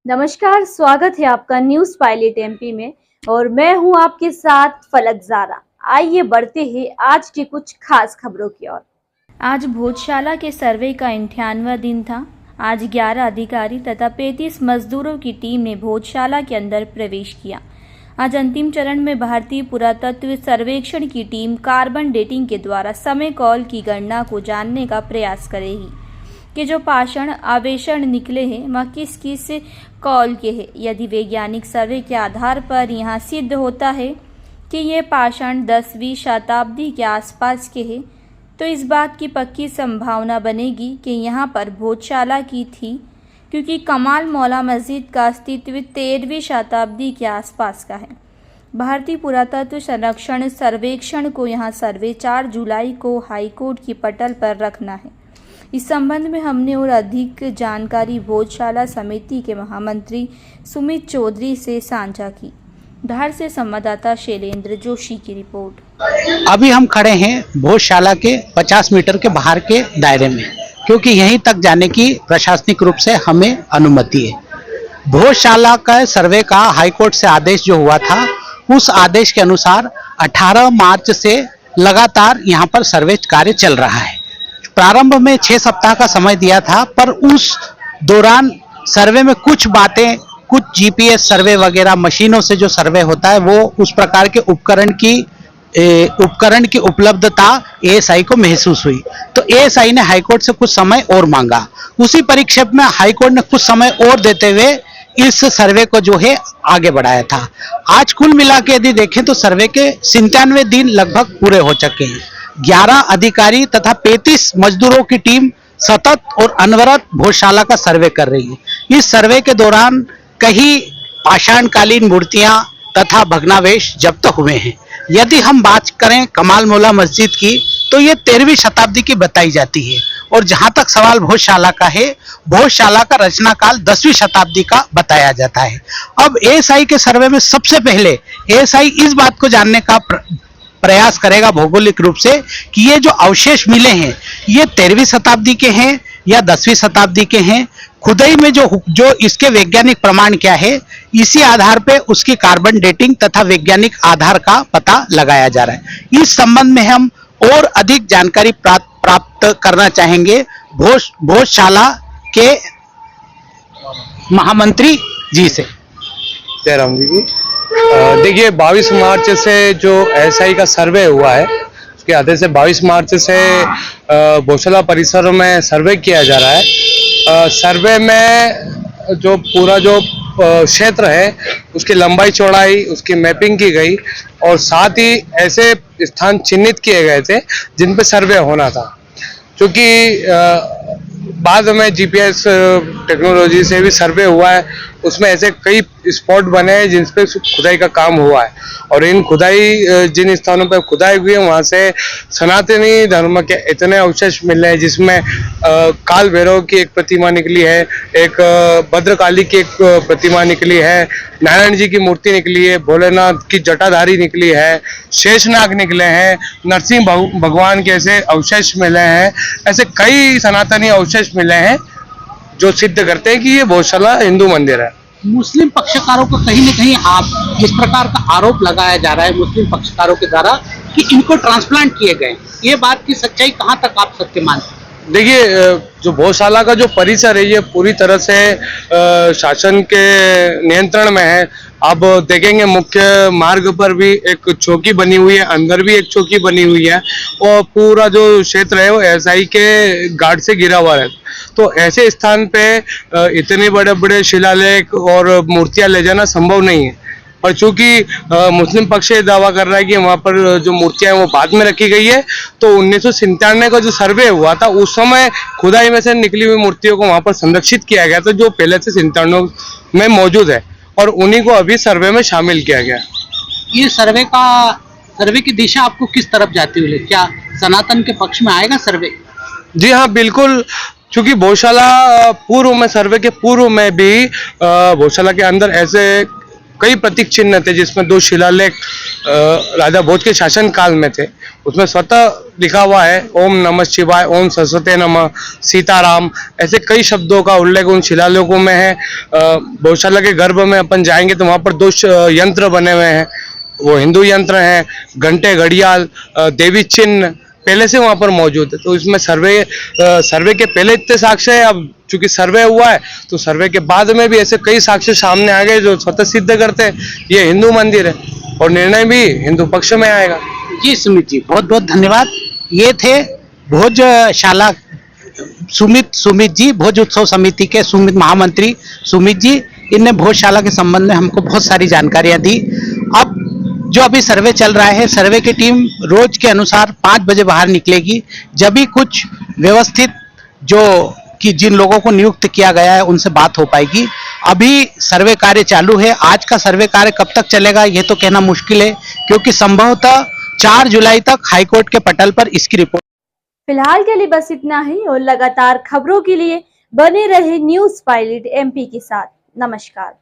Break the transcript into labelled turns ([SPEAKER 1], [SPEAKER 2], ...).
[SPEAKER 1] नमस्कार, स्वागत है आपका न्यूज पायलट एमपी में और मैं हूं आपके साथ फलक ज़ारा। आइए बढ़ते हैं आज की कुछ खास खबरों की ओर। आज भोजशाला के सर्वे का 98वां दिन था। आज 11 अधिकारी तथा 35 मजदूरों की टीम ने भोजशाला के अंदर प्रवेश किया। आज अंतिम चरण में भारतीय पुरातत्व सर्वेक्षण की टीम कार्बन डेटिंग के द्वारा समय कॉल की गणना को जानने का प्रयास करेगी कि जो पाषाण आवेशण निकले हैं वह किस किस कॉल के हैं। यदि वैज्ञानिक सर्वे के आधार पर यहां सिद्ध होता है कि ये पाषाण 10वीं शताब्दी के आसपास के हैं, तो इस बात की पक्की संभावना बनेगी कि यहाँ पर भोजशाला की थी, क्योंकि कमाल मौला मस्जिद का अस्तित्व 13वीं शताब्दी के आसपास का है। भारतीय पुरातत्व संरक्षण सर्वेक्षण को यहाँ सर्वे 4 जुलाई को हाईकोर्ट की पटल पर रखना है। इस संबंध में हमने और अधिक जानकारी भोजशाला समिति के महामंत्री सुमित चौधरी से साझा की। धार से संवाददाता शैलेंद्र जोशी की रिपोर्ट।
[SPEAKER 2] अभी हम खड़े हैं भोजशाला के 50 मीटर के बाहर के दायरे में, क्योंकि यहीं तक जाने की प्रशासनिक रूप से हमें अनुमति है। भोजशाला का सर्वे का हाईकोर्ट से आदेश जो हुआ था, उस आदेश के अनुसार 18 मार्च से लगातार यहाँ पर सर्वे कार्य चल रहा है। प्रारंभ में 6 सप्ताह का समय दिया था, पर उस दौरान सर्वे में कुछ बातें, कुछ जीपीएस सर्वे वगैरह मशीनों से जो सर्वे होता है, वो उस प्रकार के उपकरण की उपलब्धता एएसआई को महसूस हुई, तो एएसआई ने हाईकोर्ट से कुछ समय और मांगा। उसी परिप्रेक्ष्य में हाईकोर्ट ने कुछ समय और देते हुए इस सर्वे को जो है आगे बढ़ाया था। आज कुल मिला के यदि देखें तो सर्वे के 97 दिन लगभग पूरे हो चुके हैं। 11 अधिकारी तथा 35 मजदूरों की टीम सतत और अनवरत भोजशाला का सर्वे कर रही है। इस सर्वे के दौरान कई पाषाणकालीन मूर्तियां तथा भग्नावशेष जब्त हुए हैं। यदि हम बात करें कमाल मौला मस्जिद की, तो ये 13वीं शताब्दी की बताई जाती है, और जहां तक सवाल भोजशाला का है, भोजशाला का रचना काल 10वीं शताब्दी का बताया जाता है। अब एएसआई के सर्वे में सबसे पहले एएसआई इस बात को जानने का प्रयास करेगा भौगोलिक रूप से कि ये जो अवशेष मिले हैं, ये 13वीं शताब्दी के हैं या 10वीं शताब्दी के हैं। खुदाई में जो इसके वैज्ञानिक प्रमाण क्या है, इसी आधार पे उसकी कार्बन डेटिंग तथा वैज्ञानिक आधार का पता लगाया जा रहा है। इस संबंध में हम और अधिक जानकारी प्राप्त करना चाहेंगे भोजशाला के महामंत्री जी से।
[SPEAKER 3] जयराम जी, देखिए 22 मार्च से जो एएसआई का सर्वे हुआ है, उसके आदेश से 22 मार्च से भोजशाला परिसर में सर्वे किया जा रहा है। सर्वे में जो पूरा जो क्षेत्र है, उसकी लंबाई चौड़ाई, उसकी मैपिंग की गई, और साथ ही ऐसे स्थान चिन्हित किए गए थे जिन पे सर्वे होना था। क्योंकि बाद में जीपीएस टेक्नोलॉजी से भी सर्वे हुआ है, उसमें ऐसे कई स्पॉट बने हैं जिन पे खुदाई का काम हुआ है, और इन खुदाई जिन स्थानों पर खुदाई हुई है, वहाँ से सनातनी धर्म के इतने अवशेष मिले हैं, जिसमें काल भैरव की एक प्रतिमा निकली है, एक भद्रकाली की एक प्रतिमा निकली है, नारायण जी की मूर्ति निकली है, भोलेनाथ की जटाधारी निकली है, शेषनाग निकले हैं, नरसिंह भगवान के ऐसे अवशेष मिले हैं। ऐसे कई सनातनी अवशेष मिले हैं जो सिद्ध करते हैं कि ये भोजशाला हिंदू मंदिर है।
[SPEAKER 2] मुस्लिम पक्षकारों को कहीं न कहीं आप इस प्रकार का आरोप लगाया जा रहा है मुस्लिम पक्षकारों के द्वारा कि इनको ट्रांसप्लांट किए गए, ये बात की सच्चाई कहां तक आप सत्य मानते हैं?
[SPEAKER 3] देखिए, जो भोजशाला का जो परिसर है, ये पूरी तरह से शासन के नियंत्रण में है। आप देखेंगे मुख्य मार्ग पर भी एक चौकी बनी हुई है, अंदर भी एक चौकी बनी हुई है, और पूरा जो क्षेत्र है वो एएसआई के गार्ड से घिरा हुआ है। तो ऐसे स्थान पे इतने बड़े बड़े शिलालेख और मूर्तियां ले जाना संभव नहीं है। और चूंकि मुस्लिम पक्ष ये दावा कर रहा है कि वहाँ पर जो मूर्तियां हैं वो बाद में रखी गई है, तो 1997 का जो सर्वे हुआ था, उस समय खुदाई में से निकली हुई मूर्तियों को वहाँ पर संरक्षित किया गया था, जो पहले से 97 में मौजूद है, और उन्हीं को अभी सर्वे में शामिल किया गया।
[SPEAKER 2] ये सर्वे की दिशा आपको किस तरफ जाती हुई, क्या सनातन के पक्ष में आएगा सर्वे?
[SPEAKER 3] जी हाँ, बिल्कुल। क्योंकि भोजशाला पूर्व में, सर्वे के पूर्व में भी भोजशाला के अंदर ऐसे कई प्रतीक चिन्ह थे, जिसमें 2 शिलालेख राजा भोज के शासन काल में थे, उसमें स्वतः लिखा हुआ है ओम नमः शिवाय, ओम सरस्वती नमः, सीताराम, ऐसे कई शब्दों का उल्लेख उन शिलालेखों में है। गौशाला के गर्भ में अपन जाएंगे तो वहाँ पर दो यंत्र बने हुए हैं, वो हिंदू यंत्र हैं, घंटे, घड़ियाल, देवी चिन्ह पहले से वहाँ पर मौजूद है। तो इसमें सर्वे के पहले इतने साक्ष्य है, अब चूंकि सर्वे हुआ है तो सर्वे के बाद में भी ऐसे कई साक्ष्य सामने आ गए जो स्वतः सिद्ध करते हैं ये हिंदू मंदिर है और निर्णय भी हिंदू पक्ष में आएगा।
[SPEAKER 2] जी सुमित जी, बहुत बहुत धन्यवाद। ये थे भोजशाला सुमित जी, भोज उत्सव समिति के सुमित महामंत्री सुमित जी। इनने भोजशाला के संबंध में हमको बहुत सारी जानकारियां दी। अब जो अभी सर्वे चल रहा है, सर्वे की टीम रोज के अनुसार 5 बजे बाहर निकलेगी, जब भी कुछ व्यवस्थित जो कि जिन लोगों को नियुक्त किया गया है उनसे बात हो पाएगी। अभी सर्वे कार्य चालू है। आज का सर्वे कार्य कब तक चलेगा ये तो कहना मुश्किल है, क्योंकि संभवतः 4 जुलाई तक हाईकोर्ट के पटल पर इसकी रिपोर्ट।
[SPEAKER 1] फिलहाल के लिए बस इतना ही और लगातार खबरों के लिए बने रहे न्यूज़ पायलट एमपी के साथ। नमस्कार।